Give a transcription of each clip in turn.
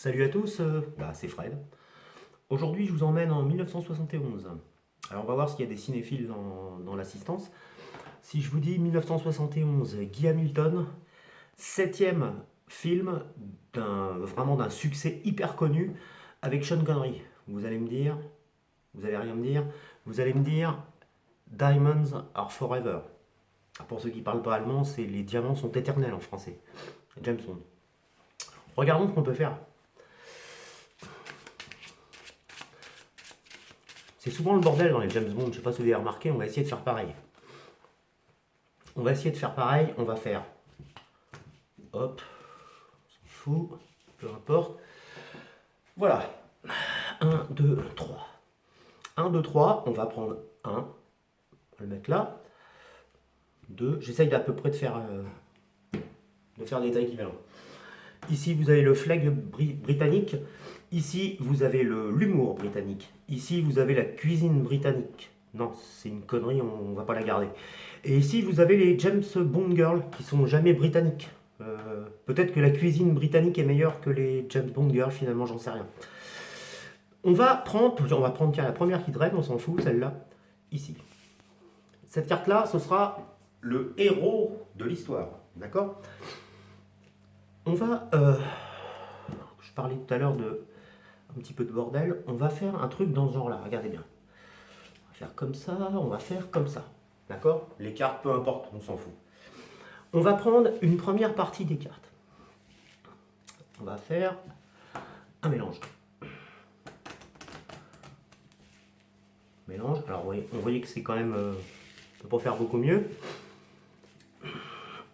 Salut à tous, c'est Fred. Aujourd'hui, je vous emmène en 1971. Alors, on va voir s'il y a des cinéphiles dans l'assistance. Si je vous dis 1971, Guy Hamilton, septième film vraiment d'un succès hyper connu avec Sean Connery. Vous allez me dire, vous allez rien me dire, vous allez me dire Diamonds are forever. Pour ceux qui parlent pas allemand, c'est les diamants sont éternels en français. James Bond. Regardons ce qu'on peut faire. C'est souvent le bordel dans les James Bond, je ne sais pas si vous avez remarqué, on va essayer de faire pareil. On va essayer de faire pareil, on va faire... Hop, on s'en fout, peu importe. Voilà, 1, 2, 3. 1, 2, 3, on va prendre 1, on va le mettre là. 2, j'essaye d'à peu près de faire des tailles équivalentes. Ici, vous avez le flegme britannique. Ici, vous avez l'humour britannique. Ici, vous avez la cuisine britannique. Non, c'est une connerie, on ne va pas la garder. Et ici, vous avez les James Bond Girls qui sont jamais britanniques. Peut-être que la cuisine britannique est meilleure que les James Bond Girls, finalement, j'en sais rien. On va prendre tiens, la première qui draine, on s'en fout, celle-là, ici. Cette carte-là, ce sera le héros de l'histoire, d'accord? On va... je parlais tout à l'heure de un petit peu de bordel. On va faire un truc dans ce genre-là, regardez bien. On va faire comme ça, on va faire comme ça. D'accord? Les cartes, peu importe, on s'en fout. On va prendre une première partie des cartes. On va faire un mélange. Mélange. Alors, on voyait que c'est quand même... on ne peut pas faire beaucoup mieux.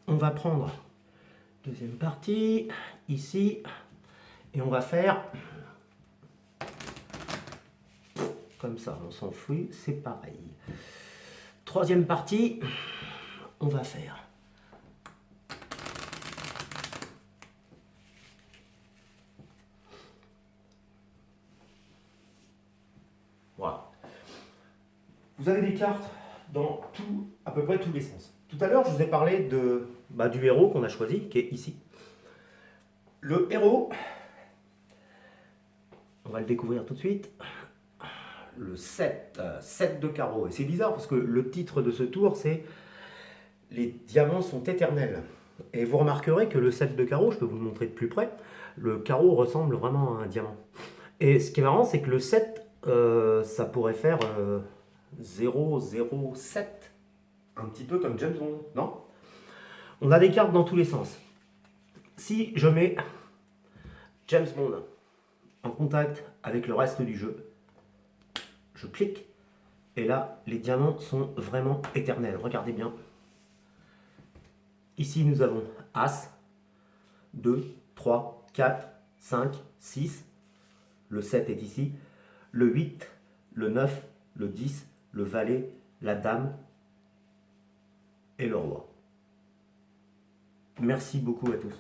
On va prendre deuxième partie, ici, et on va faire comme ça, on s'en fout, c'est pareil. Troisième partie, on va faire voilà. Vous avez des cartes dans à peu près tous les sens. Tout à l'heure, je vous ai parlé du héros qu'on a choisi, qui est ici. Le héros, on va le découvrir tout de suite. Le 7, 7 de carreau. Et c'est bizarre parce que le titre de ce tour, c'est Les diamants sont éternels. Et vous remarquerez que le 7 de carreau, je peux vous le montrer de plus près, le carreau ressemble vraiment à un diamant. Et ce qui est marrant, c'est que le 7, ça pourrait faire 0, 0, 7. Un petit peu comme James Bond, non? On a des cartes dans tous les sens. Si je mets James Bond en contact avec le reste du jeu, je clique, et là, les diamants sont vraiment éternels. Regardez bien. Ici, nous avons As, 2, 3, 4, 5, 6. Le 7 est ici. Le 8, le 9, le 10, le valet, la dame et le roi. Merci beaucoup à tous.